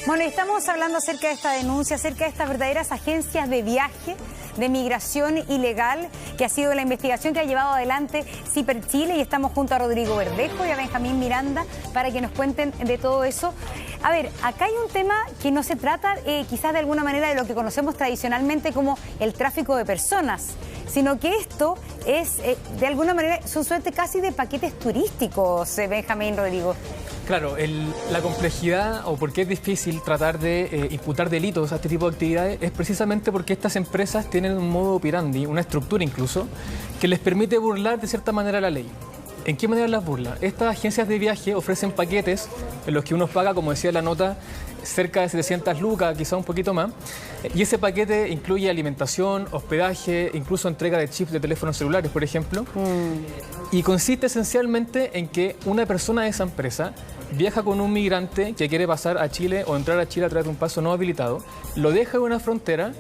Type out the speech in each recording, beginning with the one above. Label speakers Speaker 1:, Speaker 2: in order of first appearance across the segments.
Speaker 1: Bueno, estamos hablando acerca de esta denuncia, acerca de estas verdaderas agencias de viaje, de migración ilegal, que ha sido la investigación que ha llevado adelante CIPER Chile, y estamos junto a Rodrigo Verdejo y a Benjamín Miranda para que nos cuenten de todo eso. A ver, acá hay un tema que no se trata quizás de alguna manera de lo que conocemos tradicionalmente como el tráfico de personas, sino que esto es, de alguna manera, son suerte casi de paquetes turísticos, Benjamín, Rodrigo.
Speaker 2: Claro, la complejidad o por qué es difícil tratar de imputar delitos a este tipo de actividades es precisamente porque estas empresas tienen un modo operandi, una estructura incluso, que les permite burlar de cierta manera la ley. ¿En qué manera las burla? Estas agencias de viaje ofrecen paquetes en los que uno paga, como decía la nota, cerca de 700 lucas, quizá un poquito más, y ese paquete incluye alimentación, hospedaje, incluso entrega de chips de teléfonos celulares, por ejemplo, y consiste esencialmente en que una persona de esa empresa viaja con un migrante que quiere pasar a Chile o entrar a Chile a través de un paso no habilitado, lo deja en una frontera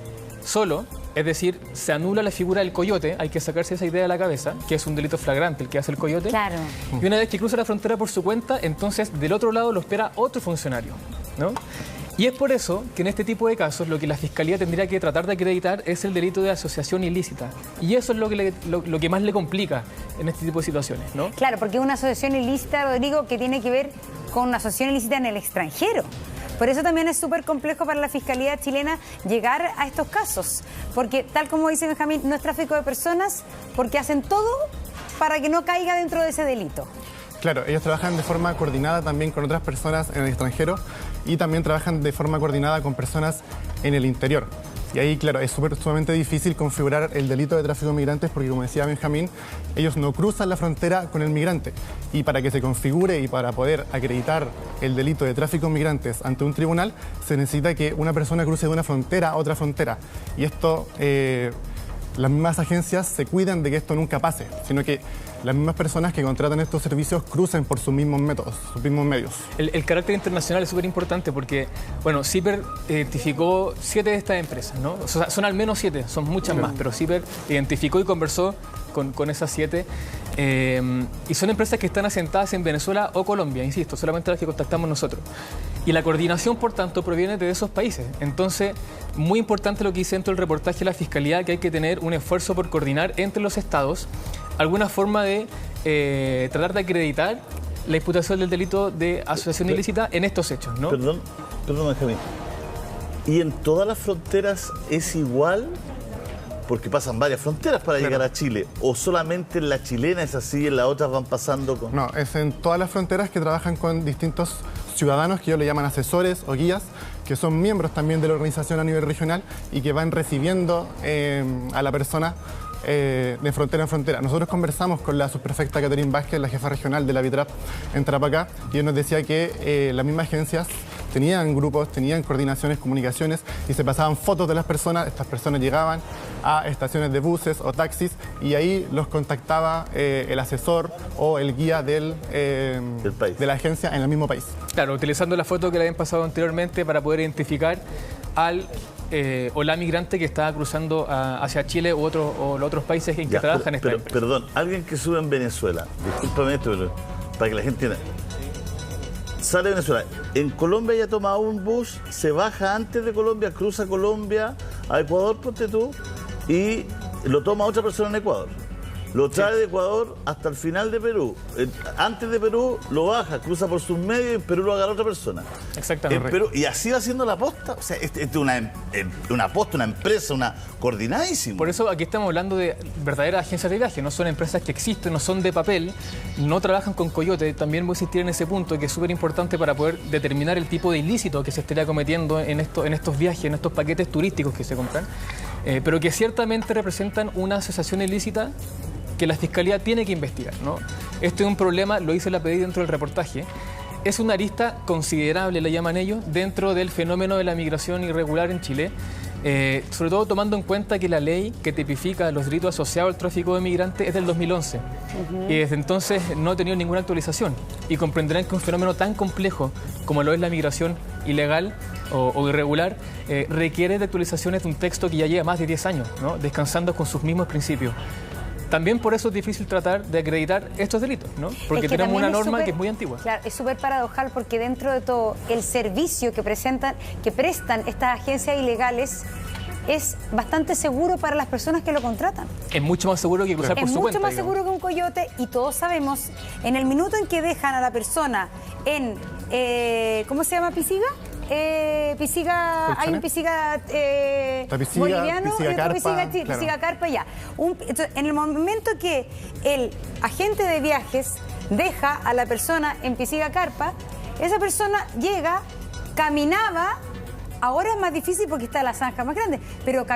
Speaker 2: solo. Es decir, se anula la figura del coyote, hay que sacarse esa idea de la cabeza, que es un delito flagrante el que hace el coyote.
Speaker 1: Claro.
Speaker 2: Y una vez que cruza la frontera por su cuenta, entonces del otro lado lo espera otro funcionario, ¿no? Y es por eso que en este tipo de casos lo que la Fiscalía tendría que tratar de acreditar es el delito de asociación ilícita. Y eso es lo que más le complica en este tipo de situaciones, ¿no?
Speaker 1: Claro, porque es una asociación ilícita, Rodrigo, que tiene que ver con una asociación ilícita en el extranjero. Por eso también es súper complejo para la Fiscalía chilena llegar a estos casos. Porque, tal como dice Benjamín, no es tráfico de personas, porque hacen todo para que no caiga dentro de ese delito.
Speaker 3: Claro, ellos trabajan de forma coordinada también con otras personas en el extranjero y también trabajan de forma coordinada con personas en el interior. Y ahí, claro, es sumamente difícil configurar el delito de tráfico de migrantes porque, como decía Benjamín, ellos no cruzan la frontera con el migrante. Y para que se configure y para poder acreditar el delito de tráfico de migrantes ante un tribunal, se necesita que una persona cruce de una frontera a otra frontera. Y esto, las mismas agencias se cuidan de que esto nunca pase, sino que las mismas personas que contratan estos servicios crucen por sus mismos métodos, sus mismos medios.
Speaker 2: El carácter internacional es súper importante porque, bueno, CIPER identificó 7 de estas empresas, ¿no? O sea, son al menos 7, son muchas más, pero CIPER identificó y conversó con esas 7. Y son empresas que están asentadas en Venezuela o Colombia, insisto, solamente las que contactamos nosotros. Y la coordinación, por tanto, proviene de esos países. Entonces, muy importante lo que dice dentro del reportaje de la Fiscalía, que hay que tener un esfuerzo por coordinar entre los estados alguna forma de tratar de acreditar la imputación del delito de asociación ilícita en estos hechos, ¿no?
Speaker 4: Perdón, Benjamín. ¿Y en todas las fronteras es igual? Porque pasan varias fronteras para llegar a Chile. ¿O solamente en la chilena es así y en las otras van pasando con...?
Speaker 3: No, es en todas las fronteras que trabajan con distintos ciudadanos que ellos le llaman asesores o guías, que son miembros también de la organización a nivel regional y que van recibiendo a la persona de frontera en frontera. Nosotros conversamos con la subprefecta Catherine Vázquez, la jefa regional de la BITRAP en Tarapacá, y ella nos decía que las mismas agencias tenían grupos, tenían coordinaciones, comunicaciones, y se pasaban fotos de las personas. Estas personas llegaban a estaciones de buses o taxis y ahí los contactaba el asesor o el guía de la agencia en el mismo país.
Speaker 2: Claro, utilizando la foto que le habían pasado anteriormente para poder identificar al o la migrante que estaba cruzando hacia Chile o los otros países en que trabajan esta empresa.
Speaker 4: Perdón, alguien que sube en Venezuela, discúlpame esto, pero para que la gente entienda. Sale de Venezuela, en Colombia ya toma un bus, se baja antes de Colombia, cruza Colombia a Ecuador, ponte tú, y lo toma otra persona en Ecuador. Lo trae de Ecuador hasta el final de Perú. Antes de Perú lo baja, cruza por sus medios y en Perú lo agarra otra persona.
Speaker 2: Exactamente.
Speaker 4: En Perú, y así va haciendo la posta. O sea, es una posta, una empresa, una coordinadísima.
Speaker 2: Por eso aquí estamos hablando de verdaderas agencias de viaje. No son empresas que existen, no son de papel, no trabajan con coyote. También voy a insistir en ese punto que es súper importante para poder determinar el tipo de ilícito que se estaría cometiendo en estos viajes, en estos paquetes turísticos que se compran. Pero que ciertamente representan una asociación ilícita que la Fiscalía tiene que investigar, ¿no? Este es un problema, lo dice la PDI dentro del reportaje, es una arista considerable, le llaman ellos, dentro del fenómeno de la migración irregular en Chile, sobre todo tomando en cuenta que la ley que tipifica los delitos asociados al tráfico de migrantes es del 2011 y desde entonces no ha tenido ninguna actualización, y comprenderán que un fenómeno tan complejo como lo es la migración ilegal o irregular requiere de actualizaciones de un texto que ya lleva más de 10 años, ¿no? Descansando con sus mismos principios. También por eso es difícil tratar de acreditar estos delitos, ¿no? Porque tenemos una norma que es muy antigua.
Speaker 1: Claro, es súper paradojal porque dentro de todo el servicio que prestan estas agencias ilegales es bastante seguro para las personas que lo contratan.
Speaker 2: Es mucho más seguro que cruzar por su cuenta.
Speaker 1: Es mucho más seguro que un coyote, y todos sabemos, en el minuto en que dejan a la persona en, ¿cómo se llama? ¿Pisiga? Pisiga, hay un pisiga boliviano y otro pisiga carpa, ya. Entonces, en el momento que el agente de viajes deja a la persona en pisiga carpa, esa persona llega, caminaba. Ahora es más difícil porque está la zanja más grande, pero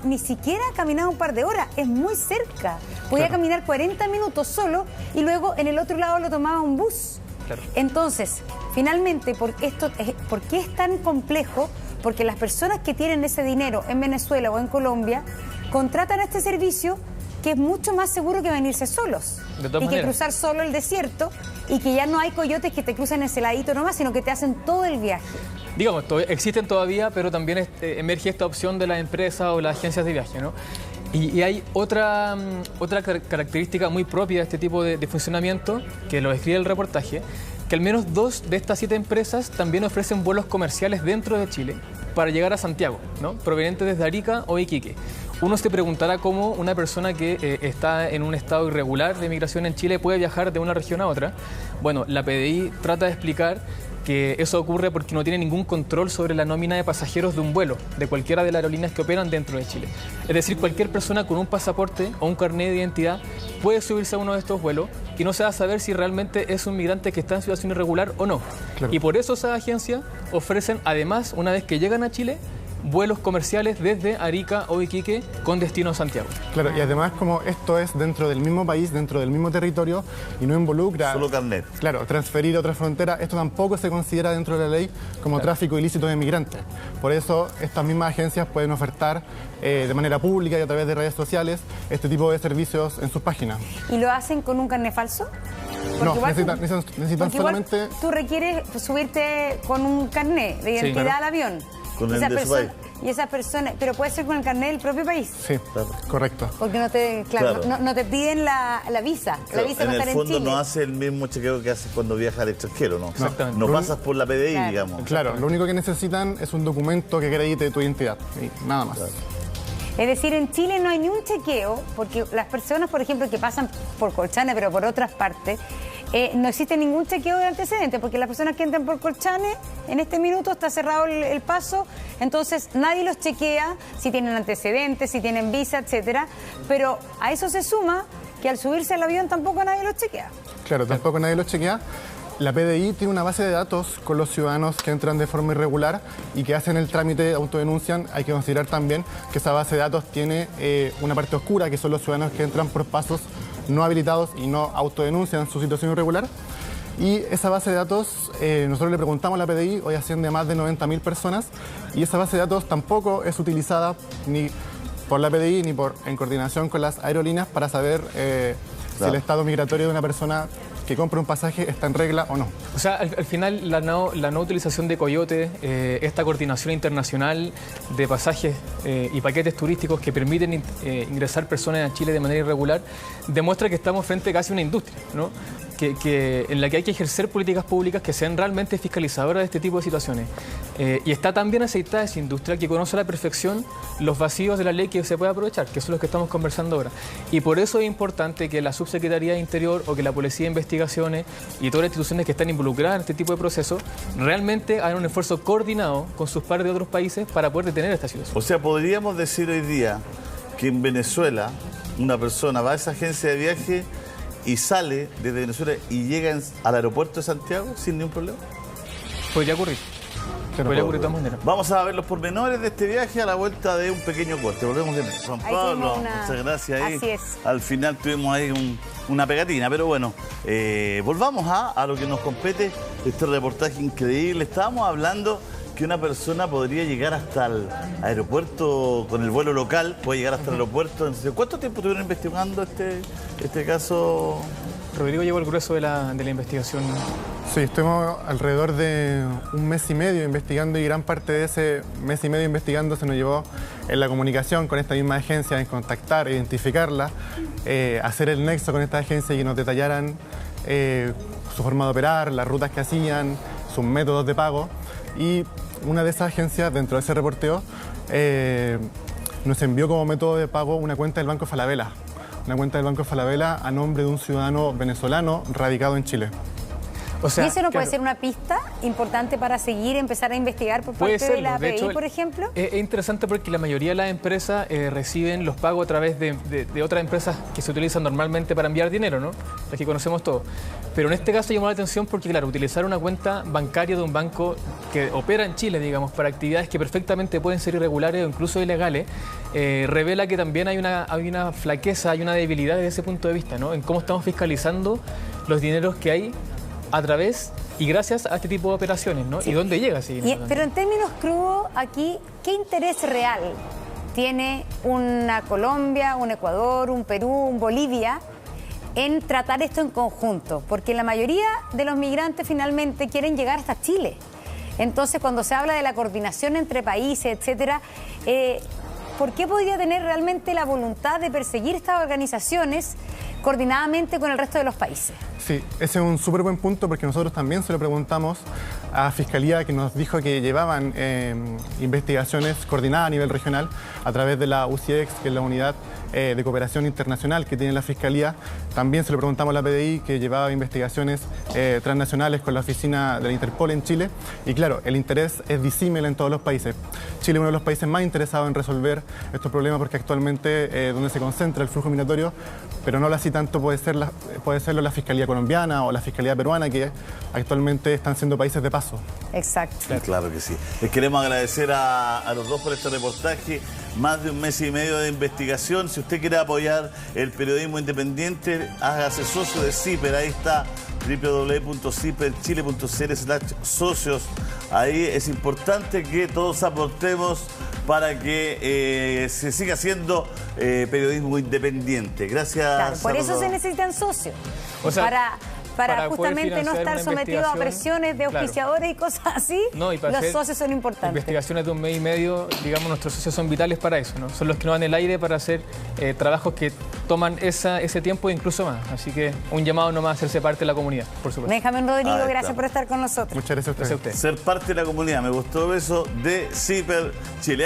Speaker 1: ni siquiera caminaba un par de horas, es muy cerca. Podía caminar 40 minutos solo y luego en el otro lado lo tomaba un bus. Claro. Entonces, finalmente, ¿por qué es tan complejo? Porque las personas que tienen ese dinero en Venezuela o en Colombia contratan este servicio, que es mucho más seguro que venirse solos y que cruzar solo el desierto, y que ya no hay coyotes que te cruzan ese ladito nomás, sino que te hacen todo el viaje.
Speaker 2: Digamos, existen todavía, pero también emerge esta opción de las empresas o las agencias de viaje, ¿no? Y hay otra característica muy propia de este tipo de funcionamiento, que lo describe el reportaje, que al menos 2 de estas 7 empresas también ofrecen vuelos comerciales dentro de Chile para llegar a Santiago, ¿no? Provenientes desde Arica o Iquique. Uno se preguntará cómo una persona que está en un estado irregular de migración en Chile puede viajar de una región a otra. Bueno, la PDI trata de explicar que eso ocurre porque no tiene ningún control sobre la nómina de pasajeros de un vuelo, de cualquiera de las aerolíneas que operan dentro de Chile. Es decir, cualquier persona con un pasaporte o un carnet de identidad puede subirse a uno de estos vuelos y no se va a saber si realmente es un migrante que está en situación irregular o no. Claro. Y por eso esas agencias ofrecen, además, una vez que llegan a Chile, vuelos comerciales desde Arica o Iquique con destino a Santiago.
Speaker 3: Claro, y además como esto es dentro del mismo país, dentro del mismo territorio, y no involucra...
Speaker 4: Solo carnet.
Speaker 3: Claro, transferir a otra frontera, esto tampoco se considera dentro de la ley como tráfico ilícito de migrantes. Por eso estas mismas agencias pueden ofertar de manera pública y a través de redes sociales este tipo de servicios en sus páginas.
Speaker 1: ¿Y lo hacen con un carnet falso?
Speaker 3: No, necesitan solamente...
Speaker 1: Tú requieres subirte con un carnet de identidad al avión.
Speaker 4: Con el de su país.
Speaker 1: Y esa persona, pero puede ser con el carnet del propio país.
Speaker 3: Sí, claro. Correcto.
Speaker 1: Porque no te piden la visa.
Speaker 4: Claro,
Speaker 1: la visa no está en Chile.
Speaker 4: En el fondo no hace el mismo chequeo que haces cuando viajas al extranjero, ¿no?
Speaker 2: Exactamente.
Speaker 4: No pasas por la PDI, digamos.
Speaker 3: Claro, lo único que necesitan es un documento que acredite tu identidad. Y nada más. Claro.
Speaker 1: Es decir, en Chile no hay ni un chequeo, porque las personas, por ejemplo, que pasan por Colchane, pero por otras partes, no existe ningún chequeo de antecedentes, porque las personas que entran por Colchane, en este minuto está cerrado el paso, entonces nadie los chequea si tienen antecedentes, si tienen visa, etcétera. Pero a eso se suma que al subirse al avión tampoco nadie los chequea.
Speaker 3: Claro, tampoco nadie los chequea. La PDI tiene una base de datos con los ciudadanos que entran de forma irregular y que hacen el trámite, autodenuncian. Hay que considerar también que esa base de datos tiene una parte oscura, que son los ciudadanos que entran por pasos no habilitados y no autodenuncian su situación irregular. Y esa base de datos, nosotros le preguntamos a la PDI, hoy asciende a más de 90.000 personas, y esa base de datos tampoco es utilizada ni por la PDI ni en coordinación con las aerolíneas para saber si el estado migratorio de una persona que compra un pasaje está en regla o no.
Speaker 2: O sea, al final la no utilización de coyotes, esta coordinación internacional de pasajes y paquetes turísticos que permiten ingresar personas a Chile de manera irregular, demuestra que estamos frente a casi una industria, ¿no? En la que hay que ejercer políticas públicas que sean realmente fiscalizadoras de este tipo de situaciones. Y está tan bien aceitada esa industria que conoce a la perfección los vacíos de la ley que se puede aprovechar, que son los que estamos conversando ahora. Y por eso es importante que la Subsecretaría de Interior o que la Policía de Investigaciones y todas las instituciones que están involucradas en este tipo de procesos realmente hagan un esfuerzo coordinado con sus pares de otros países para poder detener esta situación.
Speaker 4: O sea, podríamos decir hoy día que en Venezuela una persona va a esa agencia de viaje y sale desde Venezuela y llega al aeropuerto de Santiago sin ningún problema.
Speaker 2: Podría ocurrir. Podría ocurrir de todas maneras.
Speaker 4: Vamos a ver los pormenores de este viaje a la vuelta de un pequeño corte. Volvemos de nuevo. Juan Pablo, muchas gracias.
Speaker 1: Así es.
Speaker 4: Al final tuvimos ahí una pegatina, pero bueno, volvamos a lo que nos compete, este reportaje increíble. Estábamos hablando que una persona podría llegar hasta el aeropuerto con el vuelo local, puede llegar hasta el aeropuerto. ¿Cuánto tiempo estuvieron investigando este caso,
Speaker 2: Rodrigo llevó el grueso de la investigación.
Speaker 3: Sí, estuvimos alrededor de un mes y medio investigando y gran parte de ese mes y medio investigando se nos llevó en la comunicación con esta misma agencia, en contactar, identificarla, hacer el nexo con esta agencia y que nos detallaran su forma de operar, las rutas que hacían, sus métodos de pago. Y una de esas agencias, dentro de ese reporteo, nos envió como método de pago una cuenta del Banco Falabella. Una cuenta del Banco Falabella a nombre de un ciudadano venezolano radicado en Chile.
Speaker 2: O sea,
Speaker 1: ¿Y eso no puede
Speaker 2: claro,
Speaker 1: ser una pista importante para seguir, empezar a investigar por parte de la API, por ejemplo?
Speaker 2: Es interesante porque la mayoría de las empresas reciben los pagos a través de otras empresas que se utilizan normalmente para enviar dinero, ¿no? Las que conocemos todos. Pero en este caso llamó la atención porque, claro, utilizar una cuenta bancaria de un banco que opera en Chile, digamos, para actividades que perfectamente pueden ser irregulares o incluso ilegales, revela que también hay una flaqueza, hay una debilidad desde ese punto de vista, ¿no? En cómo estamos fiscalizando los dineros que hay a través y gracias a este tipo de operaciones, ¿no? Sí. ¿Y dónde llega ese dinero?
Speaker 1: Pero en términos crudos, aquí, ¿qué interés real tiene una Colombia, un Ecuador, un Perú, un Bolivia en tratar esto en conjunto? Porque la mayoría de los migrantes finalmente quieren llegar hasta Chile. Entonces, cuando se habla de la coordinación entre países, etcétera, ¿por qué podría tener realmente la voluntad de perseguir estas organizaciones coordinadamente con el resto de los países?
Speaker 3: Sí, ese es un súper buen punto porque nosotros también se lo preguntamos a Fiscalía, que nos dijo que llevaban investigaciones coordinadas a nivel regional a través de la UCIEX, que es la unidad de cooperación internacional que tiene la Fiscalía. También se lo preguntamos a la PDI, que llevaba investigaciones transnacionales con la oficina de la Interpol en Chile. Y claro, el interés es disímil en todos los países. Chile es uno de los países más interesados en resolver estos problemas porque actualmente donde se concentra el flujo migratorio, pero no así tanto puede serlo la Fiscalía colombiana o la Fiscalía peruana, que actualmente están siendo países de paso.
Speaker 1: Exacto.
Speaker 4: Claro que sí. Les queremos agradecer a los dos por este reportaje. Más de un mes y medio de investigación. Si usted quiere apoyar el periodismo independiente, hágase socio de CIPER. Ahí está www.ciperchile.cl/socios. Ahí es importante que todos aportemos para que se siga haciendo periodismo independiente. Gracias.
Speaker 1: Claro, por eso se necesitan socios.
Speaker 2: O sea,
Speaker 1: para justamente no estar sometidos a presiones de auspiciadores, claro, y cosas así, no, y los socios son importantes.
Speaker 2: Investigaciones de un mes y medio, digamos, nuestros socios son vitales para eso, ¿no? Son los que nos dan el aire para hacer trabajos que toman ese tiempo e incluso más. Así que un llamado nomás a hacerse parte de la comunidad, por supuesto.
Speaker 1: Benjamín Rodrigo, gracias por estar con nosotros.
Speaker 3: Muchas gracias a usted.
Speaker 4: Ser parte de la comunidad, me gustó eso de CIPER Chile.